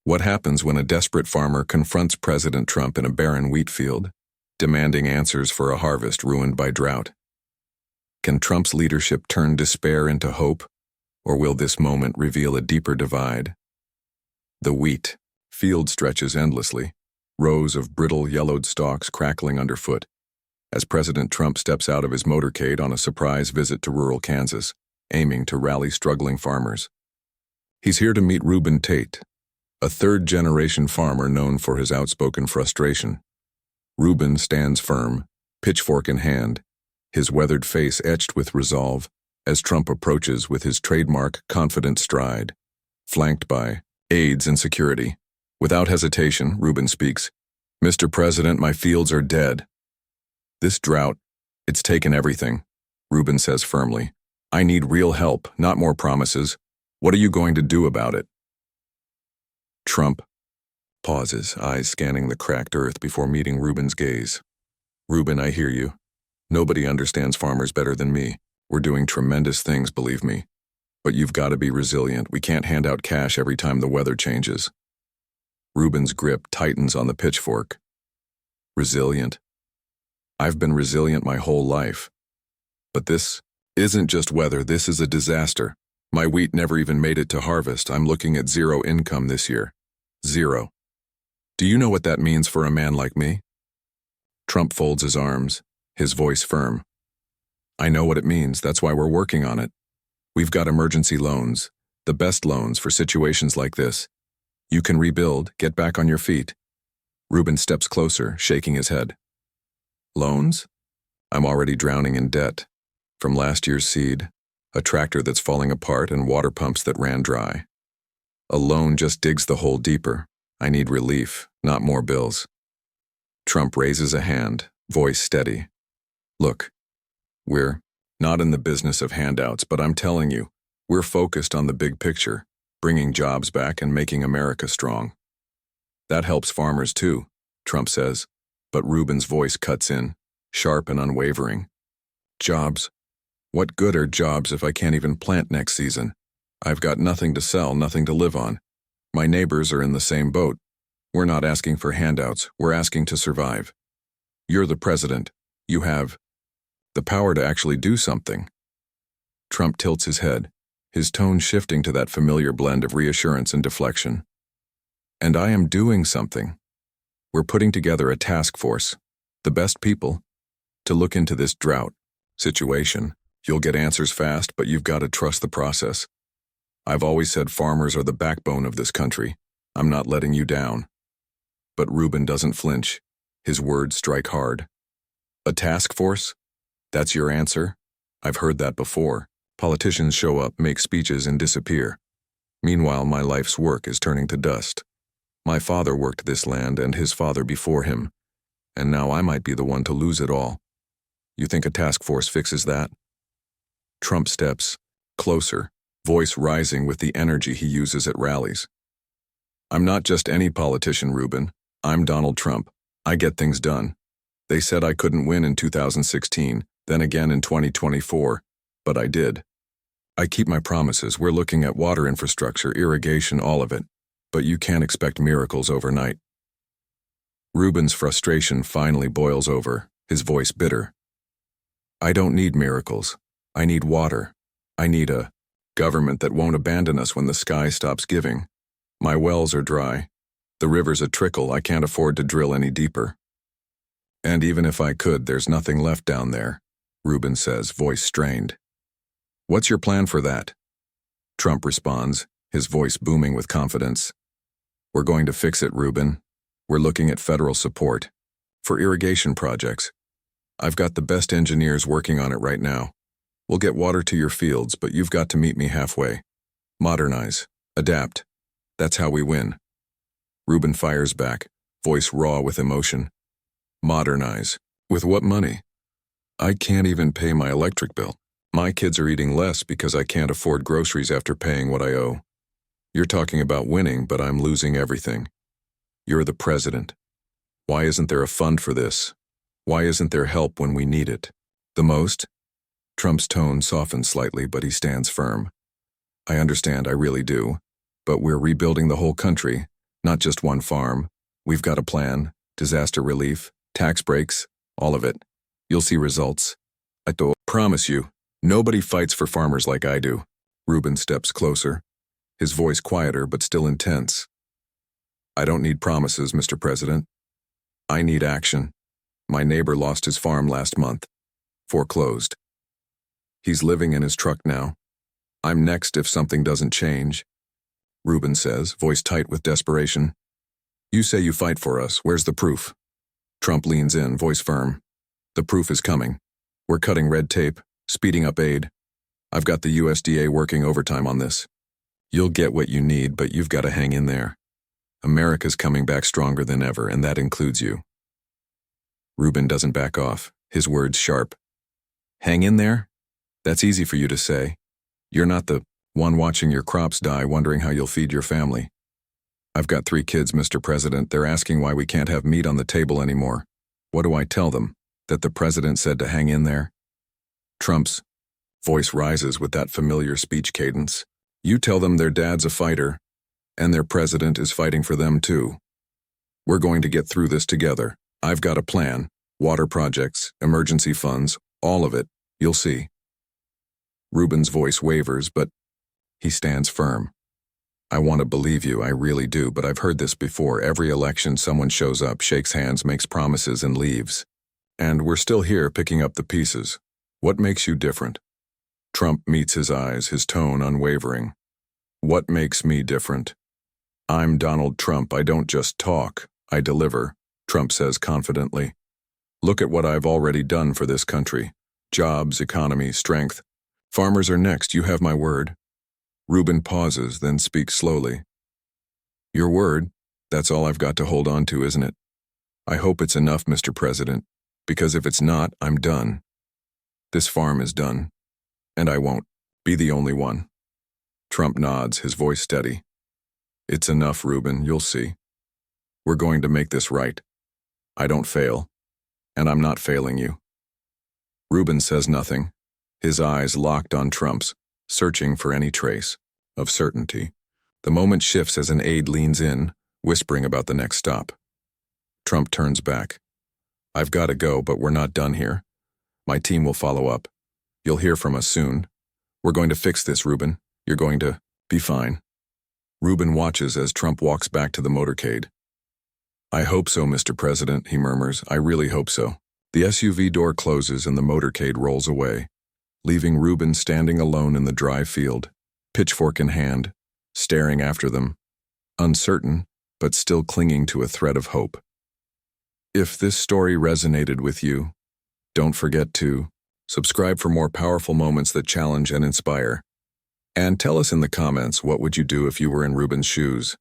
What happens when a desperate farmer confronts President Trump in a barren wheat field, demanding answers for a harvest ruined by drought? Can Trump's leadership turn despair into hope, or will this moment reveal a deeper divide? The wheat field stretches endlessly, rows of brittle, yellowed stalks crackling underfoot, as President Trump steps out of his motorcade on a surprise visit to rural Kansas, aiming to rally struggling farmers. He's here to meet Reuben Tate, a third-generation farmer known for his outspoken frustration. Reuben stands firm, pitchfork in hand, his weathered face etched with resolve, as Trump approaches with his trademark confident stride, flanked by aides and security. Without hesitation, Reuben speaks, "Mr. President, my fields are dead." "This drought, it's taken everything," Reuben says firmly. "I need real help, not more promises. What are you going to do about it?" Trump pauses, eyes scanning the cracked earth before meeting Reuben's gaze. "Reuben, I hear you. Nobody understands farmers better than me. We're doing tremendous things, believe me. But you've got to be resilient. We can't hand out cash every time the weather changes." Reuben's grip tightens on the pitchfork. Resilient? I've been resilient my whole life. But this isn't just weather, this is a disaster. My wheat never even made it to harvest. I'm looking at zero income this year. Zero. Do you know what that means for a man like me? Trump folds his arms, his voice firm. "I know what it means, that's why we're working on it. We've got emergency loans, the best loans for situations like this. You can rebuild, get back on your feet." Reuben steps closer, shaking his head. "Loans? I'm already drowning in debt. From last year's seed, a tractor that's falling apart and water pumps that ran dry. A loan just digs the hole deeper. I need relief, not more bills." Trump raises a hand, voice steady. "Look, we're not in the business of handouts, but I'm telling you, we're focused on the big picture, bringing jobs back and making America strong." "That helps farmers too," Trump says, but Reuben's voice cuts in, sharp and unwavering. "Jobs? What good are jobs if I can't even plant next season? I've got nothing to sell, nothing to live on. My neighbors are in the same boat. We're not asking for handouts, we're asking to survive. You're the president. You have the power to actually do something." Trump tilts his head, his tone shifting to that familiar blend of reassurance and deflection. "And I am doing something. We're putting together a task force, the best people, to look into this drought situation. You'll get answers fast, but you've got to trust the process. I've always said farmers are the backbone of this country. I'm not letting you down." But Reuben doesn't flinch. His words strike hard. "A task force? That's your answer? I've heard that before. Politicians show up, make speeches, and disappear. Meanwhile, my life's work is turning to dust. My father worked this land and his father before him, and now I might be the one to lose it all. You think a task force fixes that?" Trump steps closer, voice rising with the energy he uses at rallies. "I'm not just any politician, Reuben. I'm Donald Trump. I get things done. They said I couldn't win in 2016, then again in 2024, but I did. I keep my promises. We're looking at water infrastructure, irrigation, all of it. But you can't expect miracles overnight." Reuben's frustration finally boils over, his voice bitter. "I don't need miracles. I need water. I need a government that won't abandon us when the sky stops giving. My wells are dry. The river's a trickle. I can't afford to drill any deeper. And even if I could, there's nothing left down there," Reuben says, voice strained. "What's your plan for that?" Trump responds, his voice booming with confidence. "We're going to fix it, Reuben. We're looking at federal support for irrigation projects. I've got the best engineers working on it right now. We'll get water to your fields, but you've got to meet me halfway. Modernize, adapt. That's how we win." Reuben fires back, voice raw with emotion. "Modernize? With what money? I can't even pay my electric bill. My kids are eating less because I can't afford groceries after paying what I owe. You're talking about winning, but I'm losing everything. You're the president. Why isn't there a fund for this? Why isn't there help when we need it the most?" Trump's tone softens slightly, but he stands firm. "I understand, I really do. But we're rebuilding the whole country. Not just one farm. We've got a plan, disaster relief, tax breaks, all of it. You'll see results. I promise you, nobody fights for farmers like I do. Reuben steps closer, his voice quieter but still intense. I don't need promises, Mr. President. I need action. My neighbor lost his farm last month. Foreclosed. He's living in his truck now. I'm next if something doesn't change. Reuben says, voice tight with desperation. You say you fight for us. Where's the proof? Trump leans in, voice firm. The proof is coming. We're cutting red tape, speeding up aid. I've got the USDA working overtime on this. You'll get what you need, but you've got to hang in there. America's coming back stronger than ever, and that includes you. Reuben doesn't back off, his words sharp. Hang in there? That's easy for you to say. You're not the one watching your crops die wondering how you'll feed your family. I've got 3 kids, Mr. President. They're asking why we can't have meat on the table anymore. What do I tell them? That the president said to hang in there? Trump's voice rises with that familiar speech cadence. You tell them their dad's a fighter, and their president is fighting for them too. We're going to get through this together. I've got a plan. Water projects, emergency funds, all of it. You'll see. Reuben's voice wavers, but he stands firm. I want to believe you, I really do, but I've heard this before. Every election someone shows up, shakes hands, makes promises, and leaves. And we're still here picking up the pieces. What makes you different? Trump meets his eyes, his tone unwavering. What makes me different? I'm Donald Trump. I don't just talk, I deliver, Trump says confidently. Look at what I've already done for this country. Jobs, economy, strength. Farmers are next, you have my word. Reuben pauses, then speaks slowly. Your word, that's all I've got to hold on to, isn't it? I hope it's enough, Mr. President, because if it's not, I'm done. This farm is done, and I won't be the only one. Trump nods, his voice steady. It's enough, Reuben, you'll see. We're going to make this right. I don't fail, and I'm not failing you. Reuben says nothing, his eyes locked on Trump's, searching for any trace of certainty. The moment shifts as an aide leans in, whispering about the next stop. Trump turns back. I've got to go, but we're not done here. My team will follow up. You'll hear from us soon. We're going to fix this, Reuben. You're going to be fine. Reuben watches as Trump walks back to the motorcade. I hope so, Mr. President, he murmurs. I really hope so. The SUV door closes and the motorcade rolls away, leaving Reuben standing alone in the dry field, pitchfork in hand, staring after them, uncertain, but still clinging to a thread of hope. If this story resonated with you, don't forget to subscribe for more powerful moments that challenge and inspire. And tell us in the comments, what would you do if you were in Reuben's shoes?